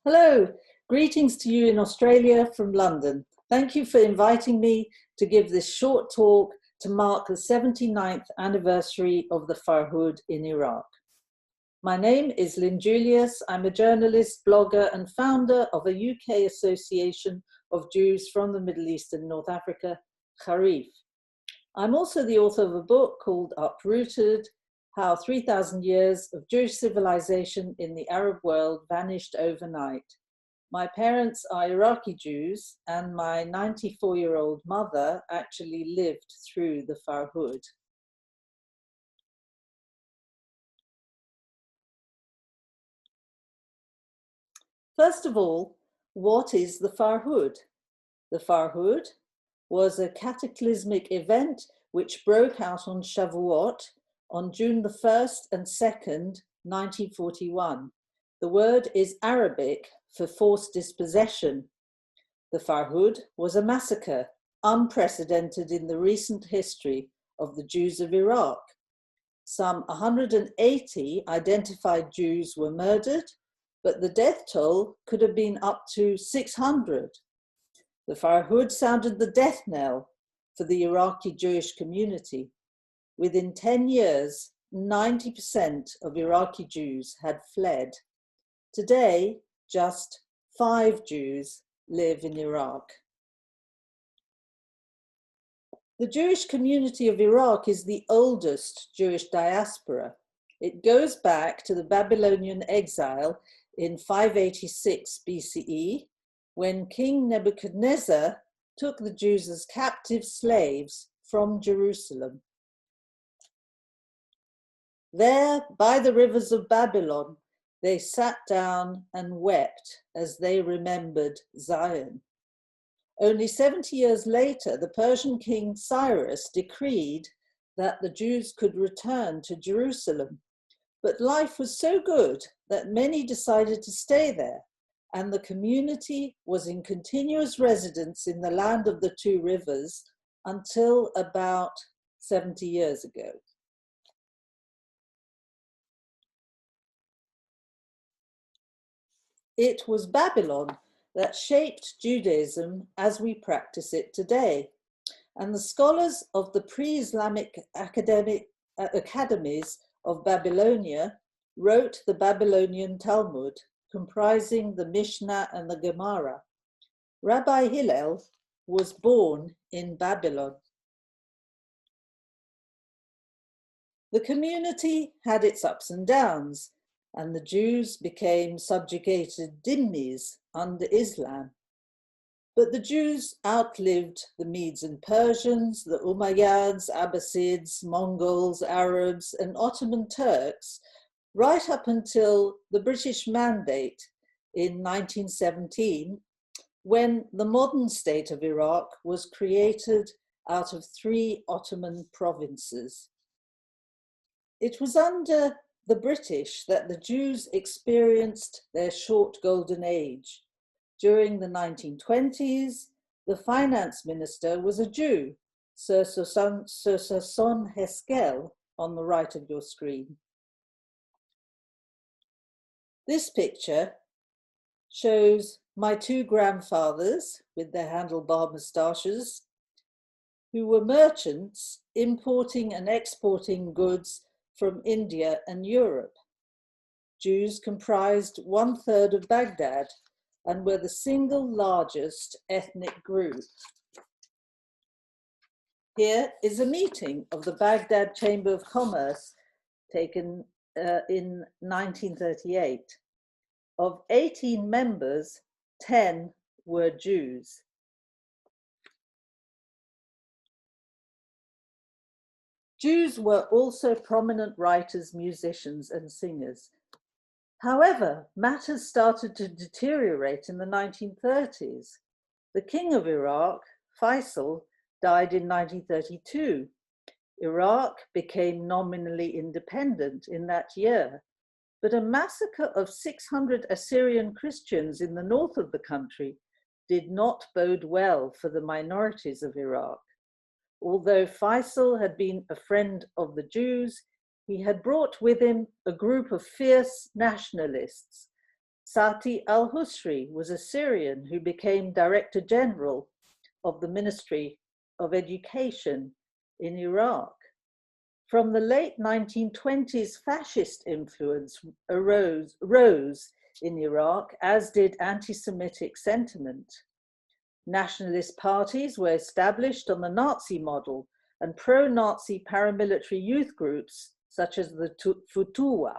Hello, greetings to you in Australia from London. Thank you for inviting me to give this short talk to mark the 79th anniversary of the Farhud in Iraq. My name is Lyn Julius. I'm a journalist, blogger and founder of a UK Association of Jews from the Middle East and North Africa, Kharif. I'm also the author of a book called Uprooted: How 3,000 Years of Jewish Civilization in the Arab World Vanished Overnight. My parents are Iraqi Jews, and my 94-year-old mother actually lived through the Farhud. First of all, what is the Farhud? The Farhud was a cataclysmic event which broke out on Shavuot on June the 1st and 2nd, 1941. The word is Arabic for forced dispossession. The Farhud was a massacre, unprecedented in the recent history of the Jews of Iraq. Some 180 identified Jews were murdered, but the death toll could have been up to 600. The Farhud sounded the death knell for the Iraqi Jewish community. Within 10 years, 90% of Iraqi Jews had fled. Today, just 5 Jews live in Iraq. The Jewish community of Iraq is the oldest Jewish diaspora. It goes back to the Babylonian exile in 586 BCE, when King Nebuchadnezzar took the Jews as captive slaves from Jerusalem. There, by the rivers of Babylon, they sat down and wept as they remembered Zion. Only 70 years later, the Persian king Cyrus decreed that the Jews could return to Jerusalem. But life was so good that many decided to stay there, and the community was in continuous residence in the land of the two rivers until about 70 years ago. It was Babylon that shaped Judaism as we practice it today, and the scholars of the pre-Islamic academies of Babylonia wrote the Babylonian Talmud, comprising the Mishnah and the Gemara. Rabbi Hillel was born in Babylon. The community had its ups and downs, and the Jews became subjugated dhimmis under Islam. But the Jews outlived the Medes and Persians, the Umayyads, Abbasids, Mongols, Arabs, and Ottoman Turks, right up until the British Mandate in 1917, when the modern state of Iraq was created out of 3 Ottoman provinces. It was under the British that the Jews experienced their short golden age. During the 1920s, the finance minister was a Jew, Sir Son Heskel, on the right of your screen. This picture shows my 2 grandfathers with their handlebar moustaches, who were merchants importing and exporting goods from India and Europe. Jews comprised 1/3 of Baghdad and were the single largest ethnic group. Here is a meeting of the Baghdad Chamber of Commerce taken in 1938. Of 18 members, 10 were Jews. Jews were also prominent writers, musicians, and singers. However, matters started to deteriorate in the 1930s. The king of Iraq, Faisal, died in 1932. Iraq became nominally independent in that year, but a massacre of 600 Assyrian Christians in the north of the country did not bode well for the minorities of Iraq. Although Faisal had been a friend of the Jews, he had brought with him a group of fierce nationalists Sati al-Husri was a Syrian who became Director General of the Ministry of Education in Iraq. From the late 1920s, fascist influence rose in Iraq, as did anti-Semitic sentiment. Nationalist parties were established on the Nazi model, and pro-Nazi paramilitary youth groups, such as the Futuwa.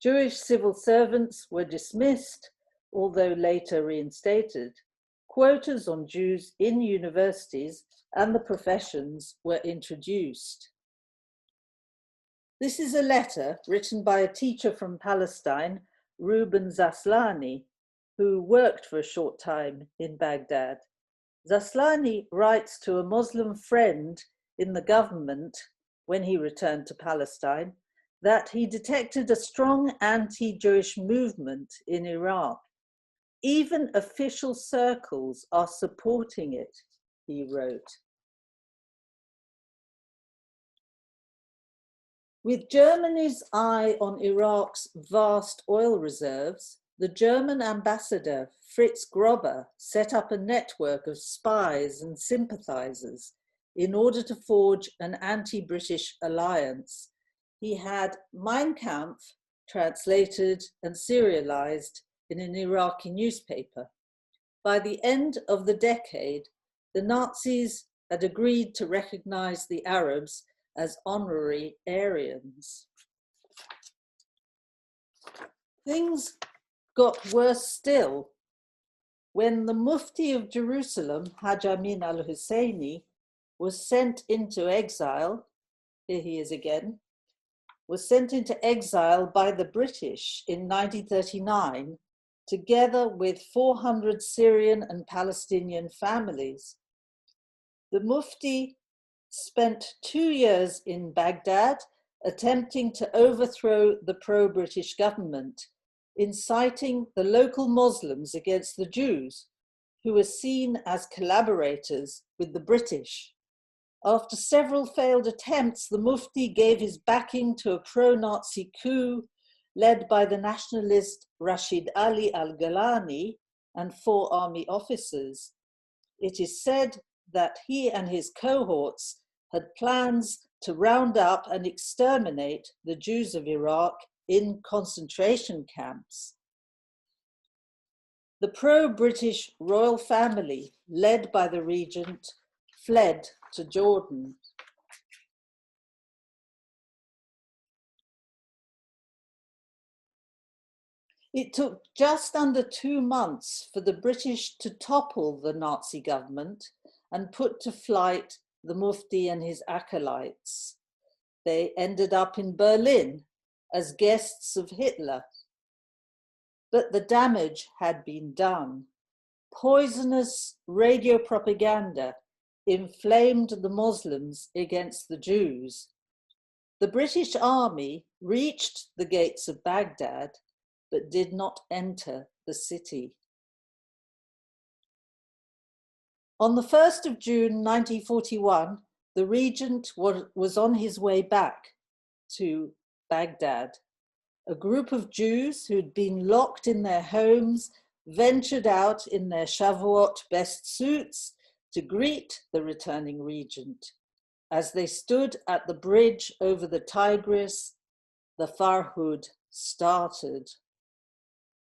Jewish civil servants were dismissed, although later reinstated. Quotas on Jews in universities and the professions were introduced. This is a letter written by a teacher from Palestine, Reuben Zaslani, who worked for a short time in Baghdad. Zaslani writes to a Muslim friend in the government when he returned to Palestine that he detected a strong anti-Jewish movement in Iraq. Even official circles are supporting it, he wrote. With Germany's eye on Iraq's vast oil reserves, the German ambassador Fritz Grobber set up a network of spies and sympathizers in order to forge an anti-British alliance. He had Mein Kampf translated and serialized in an Iraqi newspaper. By the end of the decade, the Nazis had agreed to recognize the Arabs as honorary Aryans. Things got worse still when the Mufti of Jerusalem, Haj Amin al-Husseini, was sent into exile. Here he is again. Was sent into exile by the British in 1939, together with 400 Syrian and Palestinian families. The Mufti spent 2 years in Baghdad attempting to overthrow the pro-British government, inciting the local Muslims against the Jews, who were seen as collaborators with the British. After several failed attempts, the Mufti gave his backing to a pro-Nazi coup led by the nationalist Rashid Ali al-Ghalani and 4 army officers. It is said that he and his cohorts had plans to round up and exterminate the Jews of Iraq in concentration camps. The pro-British royal family, led by the regent, fled to Jordan. It took just under 2 months for the British to topple the Nazi government and put to flight the Mufti and his acolytes. They ended up in Berlin as guests of Hitler. But the damage had been done. Poisonous radio propaganda inflamed the Muslims against the Jews. The British army reached the gates of Baghdad, but did not enter the city. On the 1st of June 1941, the regent was on his way back to Baghdad. A group of Jews who'd been locked in their homes ventured out in their Shavuot best suits to greet the returning regent. As they stood at the bridge over the Tigris, the Farhud started.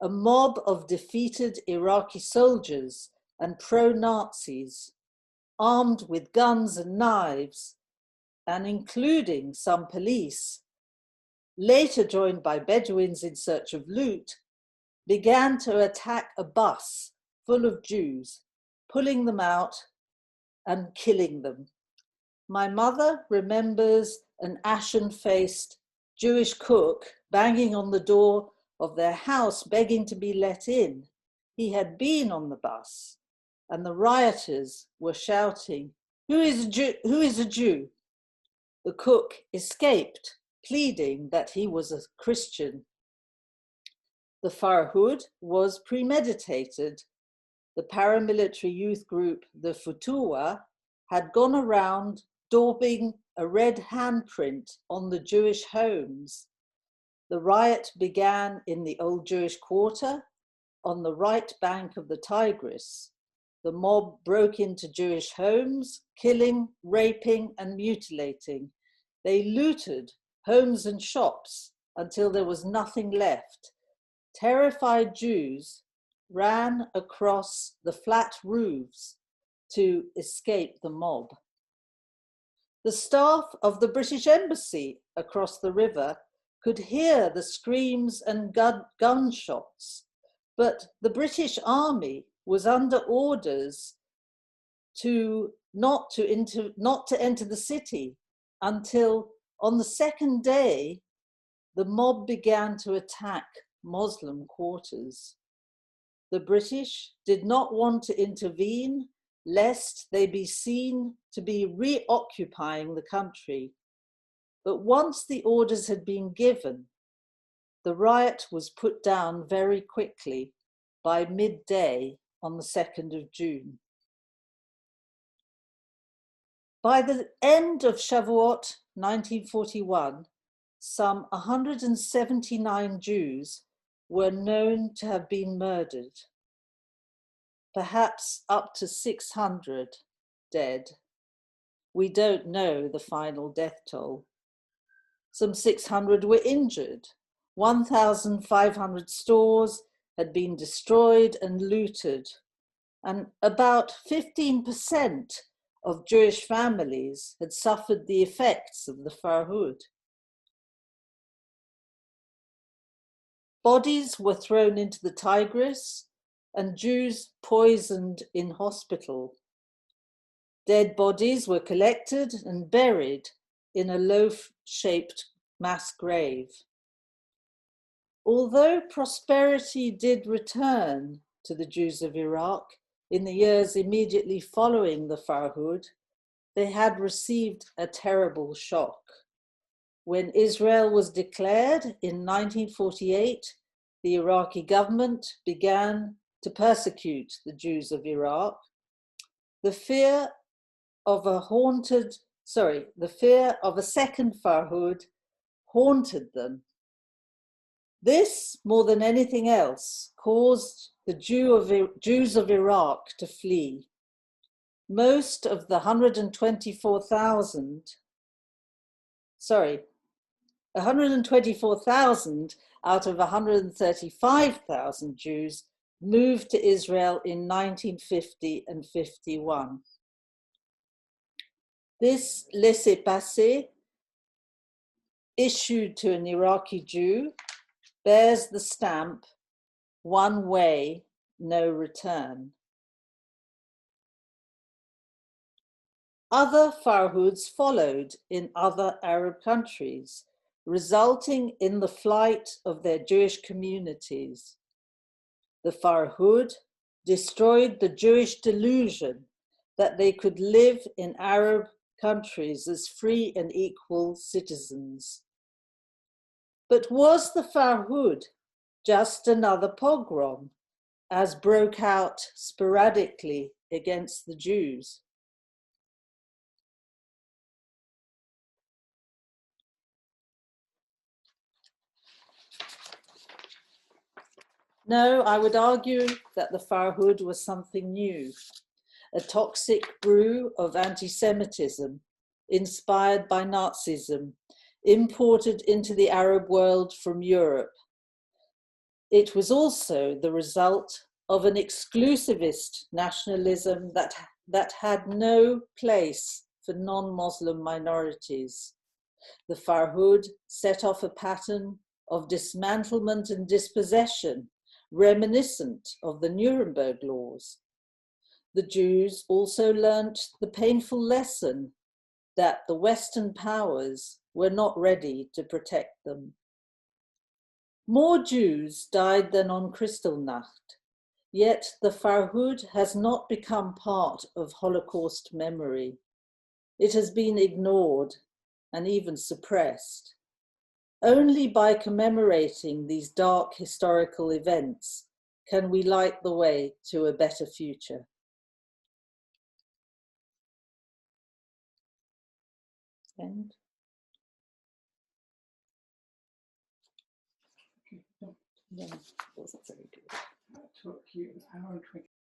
A mob of defeated Iraqi soldiers and pro-Nazis, armed with guns and knives, and including some police, later joined by Bedouins in search of loot, began to attack a bus full of Jews, pulling them out and killing them. My mother remembers an ashen-faced Jewish cook banging on the door of their house, begging to be let in. He had been on the bus, and the rioters were shouting, "Who is a Jew? Who is a Jew?" The cook escaped, pleading that he was a Christian. The Farhud was premeditated. The paramilitary youth group, the Futuwa, had gone around daubing a red handprint on the Jewish homes. The riot began in the Old Jewish Quarter on the right bank of the Tigris. The mob broke into Jewish homes, killing, raping, and mutilating. They looted homes and shops until there was nothing left. Terrified Jews ran across the flat roofs to escape the mob. The staff of the British Embassy across the river could hear the screams and gunshots, but the British Army was under orders not to enter the city until on the second day, the mob began to attack Muslim quarters. The British did not want to intervene lest they be seen to be reoccupying the country. But once the orders had been given, the riot was put down very quickly by midday on the 2nd of June. By the end of Shavuot 1941, some 179 Jews were known to have been murdered, perhaps up to 600 dead. We don't know the final death toll. Some 600 were injured. 1,500 stores had been destroyed and looted, and about 15% of Jewish families had suffered the effects of the Farhud. Bodies were thrown into the Tigris and Jews poisoned in hospital. Dead bodies were collected and buried in a loaf-shaped mass grave. Although prosperity did return to the Jews of Iraq in the years immediately following the Farhud, they had received a terrible shock. When Israel was declared in 1948, the Iraqi government began to persecute the Jews of Iraq. The fear of a second Farhud haunted them. This, more than anything else, caused the Jews of Iraq to flee. Most of the 124,000 out of 135,000 Jews moved to Israel in 1950 and 51. This laissez-passer, issued to an Iraqi Jew, bears the stamp, one way, no return. Other Farhuds followed in other Arab countries, resulting in the flight of their Jewish communities. The Farhud destroyed the Jewish delusion that they could live in Arab countries as free and equal citizens. But was the Farhud just another pogrom, as broke out sporadically against the Jews? No, I would argue that the Farhud was something new, a toxic brew of anti-Semitism inspired by Nazism, imported into the Arab world from Europe. It was also the result of an exclusivist nationalism that had no place for non-Muslim minorities. The Farhud set off a pattern of dismantlement and dispossession reminiscent of the Nuremberg laws. The Jews also learnt the painful lesson that the Western powers were not ready to protect them. More Jews died than on Kristallnacht, yet the Farhud has not become part of Holocaust memory. It has been ignored and even suppressed. Only by commemorating these dark historical events can we light the way to a better future. End. No, it wasn't very good. That took you an hour and 20.